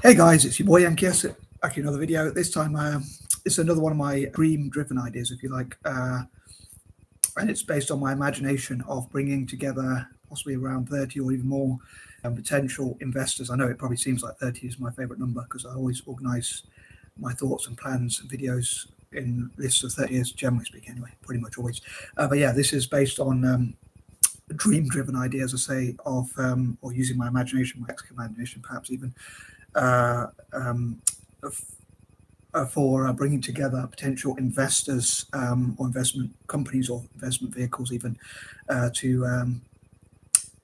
Hey guys, it's your boy M.K.S. Back in another video. This time, it's another one of my dream-driven ideas, if you like, and it's based on my imagination of bringing together possibly around 30 or even more potential investors. I know it probably seems like 30 is my favorite number because I always organize my thoughts and plans and videos in lists of 30 years, generally speaking, anyway, pretty much always. But yeah, this is based on dream-driven ideas, I say, of or using my imagination, my imagination, perhaps even uh, um, for bringing together potential investors or investment companies or investment vehicles, even to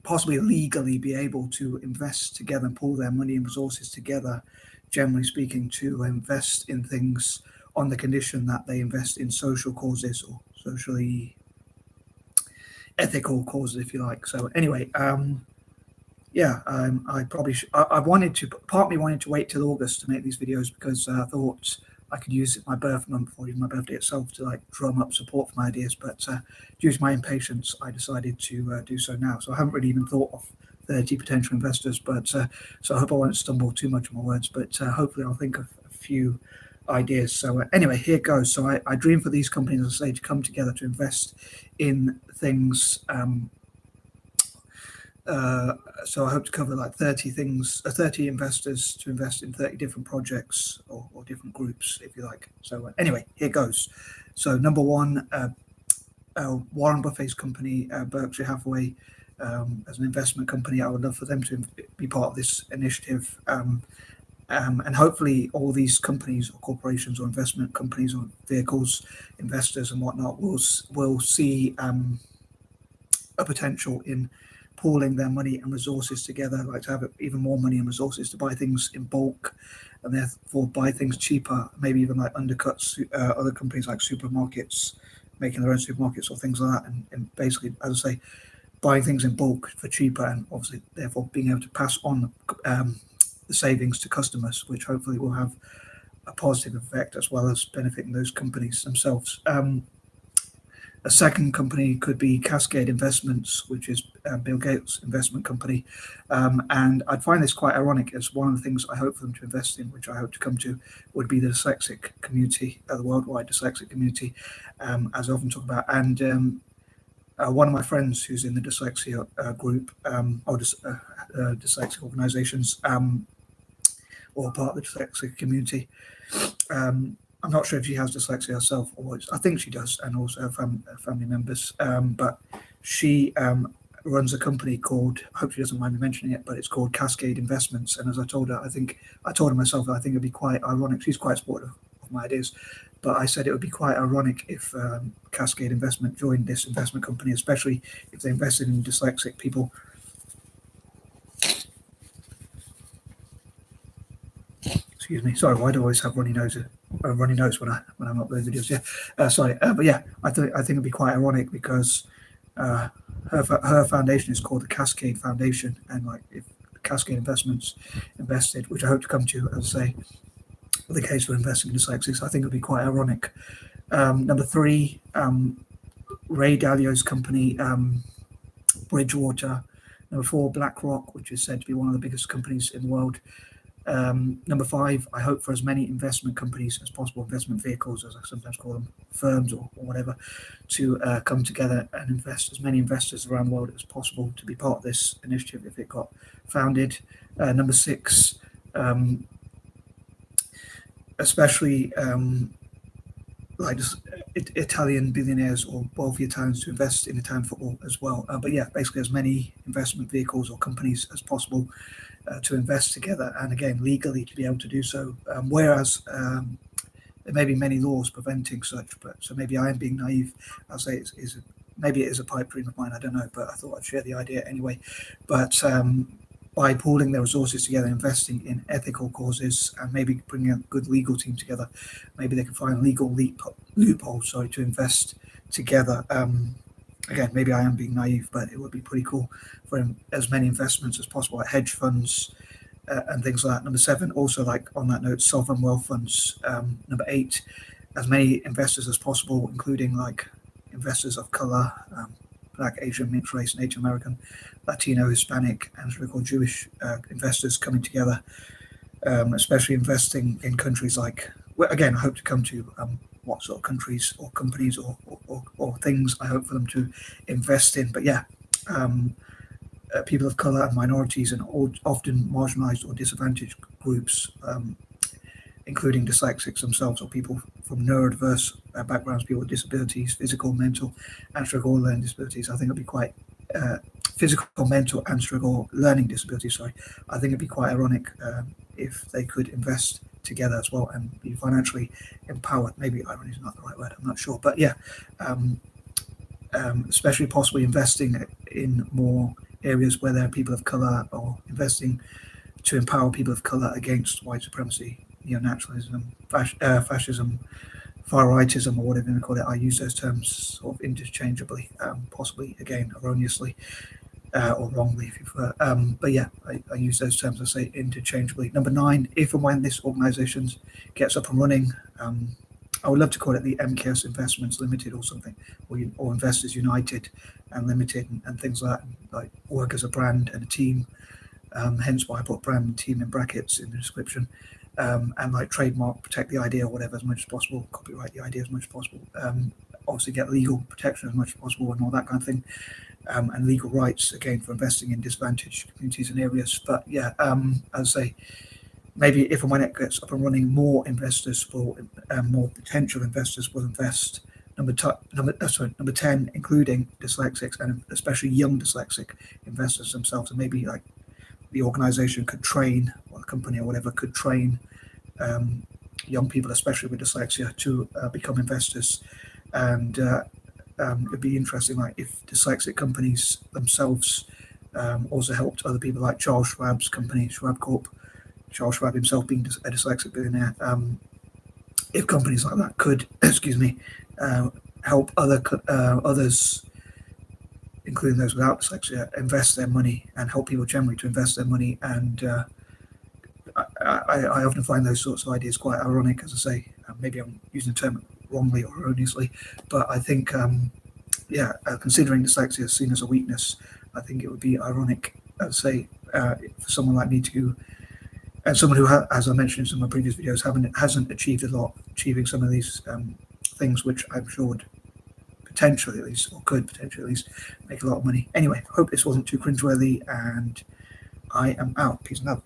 possibly legally be able to invest together and pool their money and resources together, generally speaking, to invest in things on the condition that they invest in social causes or socially ethical causes, if you like. So anyway, yeah, I probably I wanted to, part of me wanted to wait till August to make these videos because I thought I could use my birth month or even my birthday itself to like drum up support for my ideas. But due to my impatience, I decided to do so now. So I haven't really even thought of 30 potential investors, but so I hope I won't stumble too much on my words, but hopefully I'll think of a few ideas. So anyway, here goes. So I dream for these companies, as I say, to come together to invest in things. So I hope to cover like 30 things, 30 investors to invest in 30 different projects or different groups, if you like. So anyway, here goes. So number one, Warren Buffett's company, Berkshire Hathaway, as an investment company. I would love for them to be part of this initiative. And hopefully all these companies or corporations or investment companies or vehicles, investors and whatnot will see a potential in pooling their money and resources together, like to have even more money and resources to buy things in bulk and therefore buy things cheaper, maybe even like undercut other companies like supermarkets, making their own supermarkets or things like that. And basically, as I say, buying things in bulk for cheaper and obviously therefore being able to pass on the savings to customers, which hopefully will have a positive effect as well as benefiting those companies themselves. A second company could be Cascade Investments, which is Bill Gates' investment company. And I'd find this quite ironic, as one of the things I hope for them to invest in, which I hope to come to, would be the dyslexic community, the worldwide dyslexic community, as I often talk about. And one of my friends who's in the dyslexia group, or dyslexic organizations, or part of the dyslexic community, I'm not sure if she has dyslexia herself, or I think she does, and also her family members. But she runs a company called, I hope she doesn't mind me mentioning it, but it's called Cascade Investments. And as I told her, I told her myself, I think it'd be quite ironic. She's quite supportive of my ideas, but I said it would be quite ironic if Cascade Investment joined this investment company, especially if they invested in dyslexic people. Excuse me. Sorry, why do I always have runny nose when I'm uploading videos? Yeah, sorry, but yeah, I think it'd be quite ironic because her foundation is called the Cascade Foundation, and like if Cascade Investments invested, which I hope to come to, as I say, with the case for investing in dyslexics, I think it'd be quite ironic. Number three, Ray Dalio's company, Bridgewater. Number four, BlackRock, which is said to be one of the biggest companies in the world. Number five, I hope for as many investment companies as possible, investment vehicles, as I sometimes call them, firms or whatever, to come together and invest as many investors around the world as possible to be part of this initiative if it got founded. Number six, especially like Italian billionaires or wealthy Italians to invest in Italian football as well. But yeah, basically as many investment vehicles or companies as possible to invest together, and again legally to be able to do so. Whereas there may be many laws preventing such, but so maybe I am being naive. I'll say maybe it is a pipe dream of mine. I don't know, but I thought I'd share the idea anyway. But by pooling their resources together, investing in ethical causes, and maybe bringing a good legal team together, maybe they can find legal loopholes, to invest together. Again, maybe I am being naive, but it would be pretty cool for as many investments as possible, like hedge funds and things like that. Number seven, also like on that note, sovereign wealth funds. Number eight, as many investors as possible, including like investors of color, Black, Asian, mixed race, Native American, Latino, Hispanic, and what we call Jewish investors coming together especially investing in countries like, well, again, I hope to come to what sort of countries or companies or things I hope for them to invest in. But yeah, people of color and minorities and often marginalized or disadvantaged groups, including dyslexics themselves or people from neurodiverse backgrounds, people with disabilities, physical, mental, and struggle learning disabilities. I think it'd be quite physical, mental, and struggle learning disabilities. Sorry, I think it'd be quite ironic if they could invest together as well and be financially empowered. Maybe irony is not the right word. I'm not sure, but yeah, especially possibly investing in more areas where there are people of color, or investing to empower people of color against white supremacy, neo-naturalism, fascism, far rightism, or whatever you call it. I use those terms sort of interchangeably, possibly again erroneously or wrongly, if you prefer. But yeah, I use those terms, I say, interchangeably. Number 9, if and when this organisation gets up and running, I would love to call it the M.K.S. Investments Limited or something, or Investors United and Limited, and things like that, like work as a brand and a team. Hence why I put brand and team in brackets in the description. And like trademark, protect the idea or whatever as much as possible, copyright the idea as much as possible, obviously get legal protection as much as possible and all that kind of thing, and legal rights again for investing in disadvantaged communities and areas. But yeah, as I say, maybe if and when it gets up and running, more investors will, more potential investors will invest. Number 10, including dyslexics and especially young dyslexic investors themselves, and maybe like the organization could train, or the company or whatever could train young people, especially with dyslexia, to become investors. And it'd be interesting, like if dyslexic companies themselves also helped other people, like Charles Schwab's company, Schwab Corp, Charles Schwab himself being a dyslexic billionaire. If companies like that could, help others, including those without dyslexia, invest their money and help people generally to invest their money. And I often find those sorts of ideas quite ironic, as I say. Maybe I'm using the term wrongly or erroneously, but I think, considering dyslexia is seen as a weakness, I think it would be ironic, as I say, for someone like me to, and someone who, as I mentioned in some of my previous videos, hasn't achieved a lot, achieving some of these things, which I'm sure would potentially at least, or could potentially at least, make a lot of money. Anyway, I hope this wasn't too cringeworthy, and I am out. Peace and love.